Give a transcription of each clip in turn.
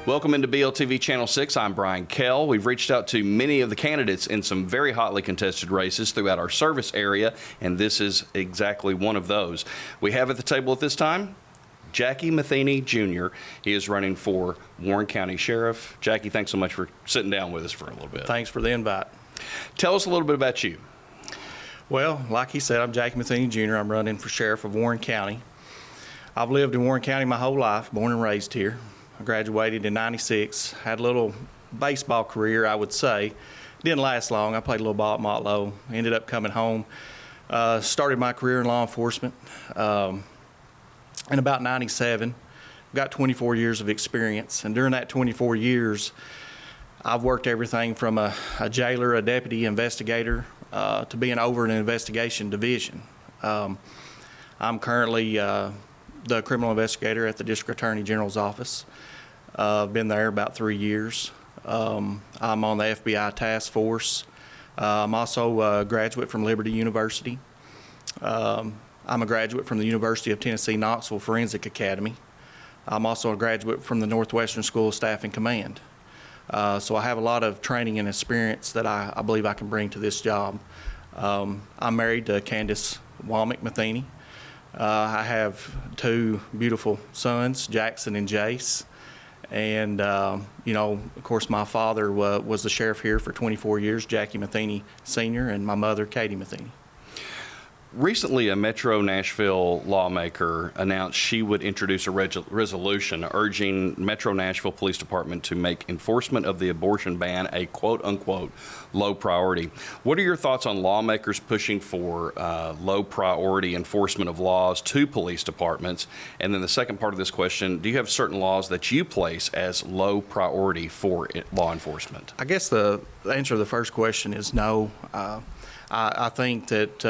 Welcome into BLTV Channel 6. I'm Brian Kell. We've reached out to many of the candidates in some very hotly contested races throughout our service area, and this is exactly one of those. We have at the table at this time Jackie Matheny Jr. He is running for Warren County Sheriff. Jackie, thanks so much for sitting down with us for a little bit. Thanks for the invite. Tell us a little bit about you. Well, like he said, I'm Jackie Matheny Jr. I'm running for Sheriff of Warren County. I've lived in Warren County my whole life, born and raised here. I graduated in '96, had a little baseball career, I would say. Didn't last long. I played a little ball at Motlow, ended up coming home, started my career in law enforcement. In about '97, got 24 years of experience, and during that 24 years, I've worked everything from a jailer, a deputy investigator, to being over an investigation division. I'm currently the criminal investigator at the District Attorney General's office. I've been there about 3 years. I'm on the FBI task force. I'm also a graduate from Liberty University. I'm a graduate from the University of Tennessee Knoxville Forensic Academy. I'm also a graduate from the Northwestern School of Staff and Command. So I have a lot of training and experience that I believe I can bring to this job. I'm married to Candace Womack Matheny. I have two beautiful sons, Jackson and Jace. And, of course, my father was the sheriff here for 24 years, Jackie Matheny Sr., and my mother, Katie Matheny. Recently, a Metro Nashville lawmaker announced she would introduce a resolution urging Metro Nashville Police Department to make enforcement of the abortion ban a quote-unquote low priority. What are your thoughts on lawmakers pushing for low priority enforcement of laws to police departments? And then the second part of this question, do you have certain laws that you place as low priority for law enforcement? I guess the answer to the first question is no. I think that,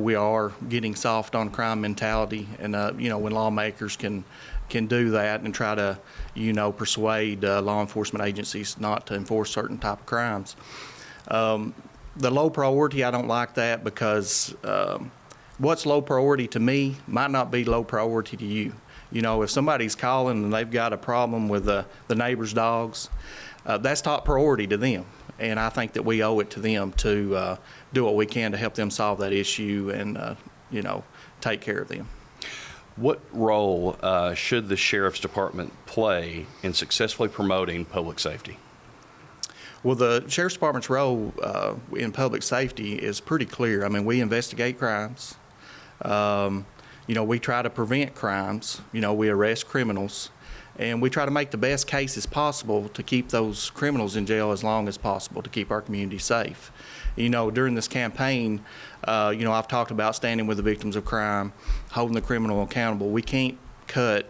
we are getting soft on crime mentality, and, when lawmakers can do that and try to, persuade law enforcement agencies not to enforce certain type of crimes. The low priority, I don't like that because what's low priority to me might not be low priority to you. If somebody's calling and they've got a problem with the neighbor's dogs, that's top priority to them. And I think that we owe it to them to do what we can to help them solve that issue and, take care of them. What role should the Sheriff's Department play in successfully promoting public safety? Well, the Sheriff's Department's role in public safety is pretty clear. I mean, we investigate crimes. We try to prevent crimes. We arrest criminals. And we try to make the best cases possible to keep those criminals in jail as long as possible to keep our community safe. During this campaign, I've talked about standing with the victims of crime, holding the criminal accountable. We can't cut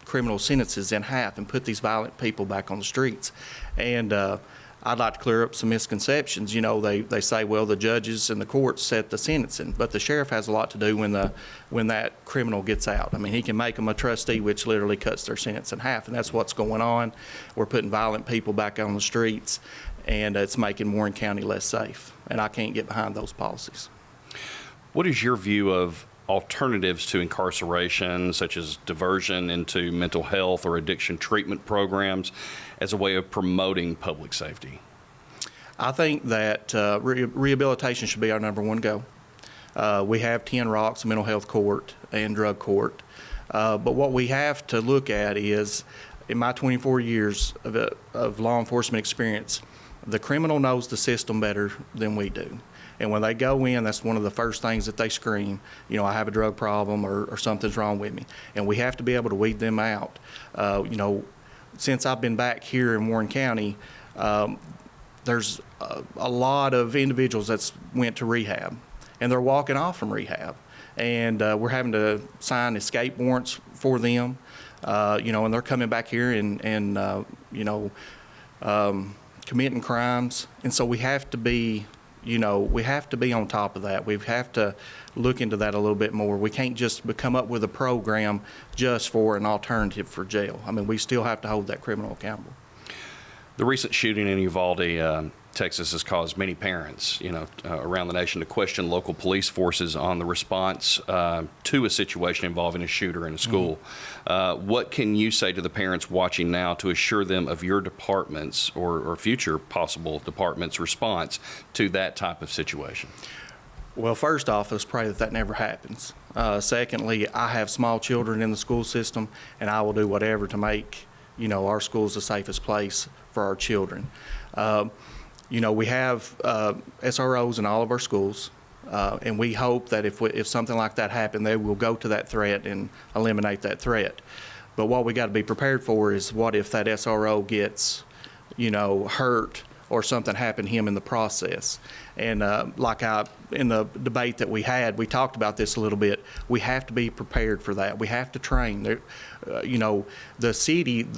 criminal sentences in half and put these violent people back on the streets. And I'd like to clear up some misconceptions. They say, well, the judges and the courts set the sentencing, but the sheriff has a lot to do when that criminal gets out. I mean, he can make them a trustee, which literally cuts their sentence in half, and that's what's going on. We're putting violent people back on the streets, and it's making Warren County less safe, and I can't get behind those policies. What is your view of alternatives to incarceration, such as diversion into mental health or addiction treatment programs, as a way of promoting public safety? I think that rehabilitation should be our number one goal. We have 10 ROCs, mental health court and drug court. But what we have to look at is, in my 24 years of law enforcement experience, the criminal knows the system better than we do. And when they go in, that's one of the first things that they scream, I have a drug problem or something's wrong with me. And we have to be able to weed them out. Since I've been back here in Warren County, there's a lot of individuals that's went to rehab, and they're walking off from rehab. And we're having to sign escape warrants for them, and they're coming back here and committing crimes. And so we have to be on top of that. We have to look into that a little bit more. We can't just come up with a program just for an alternative for jail. I mean, we still have to hold that criminal accountable. The recent shooting in Uvalde Texas has caused many parents, around the nation to question local police forces on the response to a situation involving a shooter in a school. What can you say to the parents watching now to assure them of your department's or future possible department's response to that type of situation? Well, first off, let's pray that that never happens. Secondly, I have small children in the school system, and I will do whatever to make, our schools the safest place for our children. We have SROs in all of our schools, and we hope that if something like that happened, they will go to that threat and eliminate that threat. But what we got to be prepared for is what if that SRO gets, hurt or something happened to him in the process. And in the debate that we had, we talked about this a little bit. We have to be prepared for that. We have to train. The city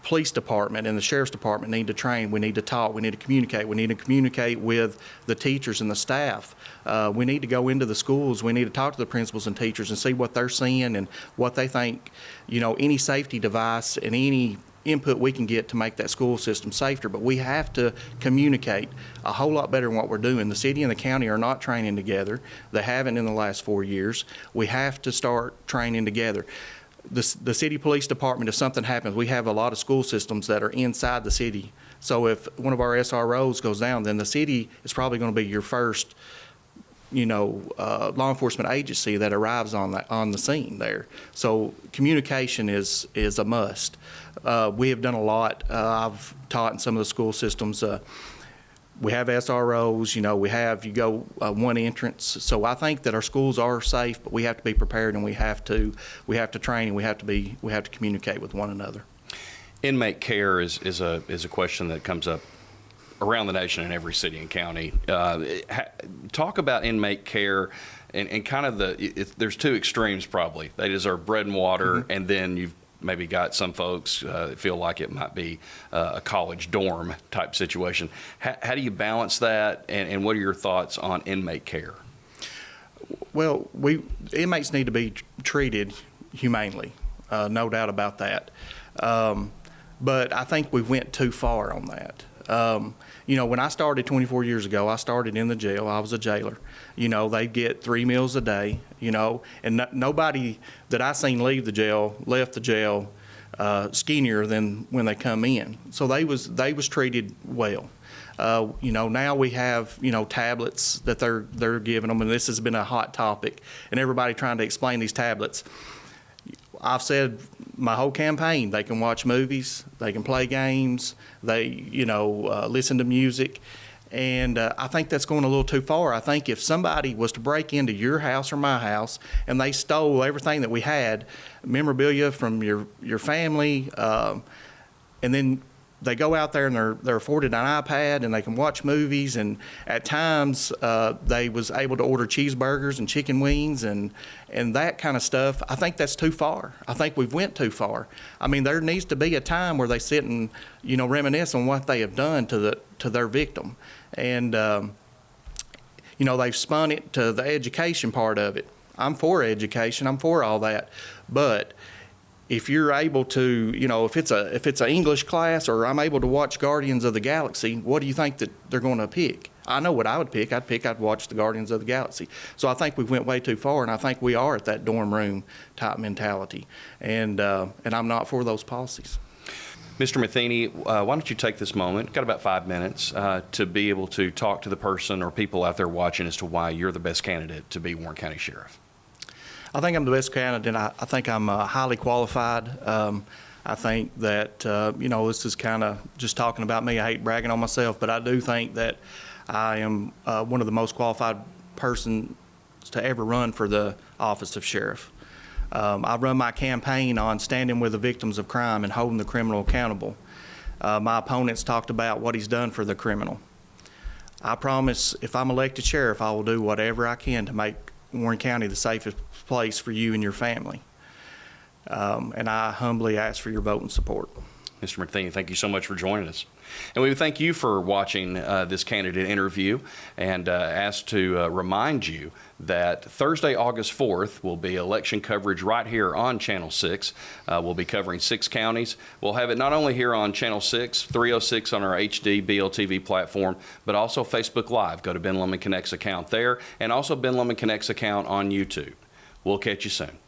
police department and the sheriff's department need to train. We need to talk. We need to communicate. We need to communicate with the teachers and the staff. We need to go into the schools. We need to talk to the principals and teachers and see what they're seeing and what they think, any safety device and any input we can get to make that school system safer. But we have to communicate a whole lot better than what we're doing. The city and the county are not training together. They haven't in the last 4 years. We have to start training together. The city police department, if something happens, we have a lot of school systems that are inside the city. So if one of our SROs goes down, then the city is probably going to be your first, law enforcement agency that arrives on the scene there. So communication is a must. We have done a lot. I've taught in some of the school systems. We have SROs, you go one entrance. So I think that our schools are safe, but we have to be prepared, and we have to train, and we have to communicate with one another. Inmate care is a question that comes up around the nation in every city and county. Talk about inmate care and kind of there's two extremes probably. They deserve bread and water, and then you've maybe got some folks that feel like it might be a college dorm type situation. How do you balance that, and what are your thoughts on inmate care? Well, inmates need to be treated humanely, no doubt about that. But I think we went too far on that. When I started 24 years ago, I started in the jail. I was a jailer. They get 3 meals a day, and nobody that I seen leave the jail left the jail skinnier than when they come in. So they was treated well. Now we have, tablets that they're giving them, and this has been a hot topic, and everybody trying to explain these tablets. I've said my whole campaign, they can watch movies, they can play games, they, listen to music. And I think that's going a little too far. I think if somebody was to break into your house or my house and they stole everything that we had, memorabilia from your family, and then they go out there and they're afforded an iPad and they can watch movies, and at times they was able to order cheeseburgers and chicken wings and that kind of stuff. I think that's too far. I think we've went too far. I mean, there needs to be a time where they sit and reminisce on what they have done to their victim, and they've spun it to the education part of it. I'm for education. I'm for all that, but if you're able to, if it's an English class, or I'm able to watch Guardians of the Galaxy, what do you think that they're going to pick? I know what I would pick. I'd watch the Guardians of the Galaxy. So I think we went way too far, and I think we are at that dorm room type mentality, and I'm not for those policies. Mr. Matheny, why don't you take this moment, got about 5 minutes, to be able to talk to the person or people out there watching as to why you're the best candidate to be Warren County Sheriff. I think I'm the best candidate. I think I'm highly qualified. I think that, this is kind of just talking about me. I hate bragging on myself, but I do think that I am one of the most qualified persons to ever run for the office of sheriff. I run my campaign on standing with the victims of crime and holding the criminal accountable. My opponents talked about what he's done for the criminal. I promise if I'm elected sheriff, I will do whatever I can to make Warren County the safest place for you and your family. And I humbly ask for your vote and support. Mr. Matheny, thank you so much for joining us. And we thank you for watching this candidate interview, and ask to remind you that Thursday, August 4th, will be election coverage right here on Channel 6. We'll be covering 6 counties. We'll have it not only here on Channel 6, 306 on our HD BLTV platform, but also Facebook Live. Go to Ben Lomond Connect's account there, and also Ben Lomond Connect's account on YouTube. We'll catch you soon.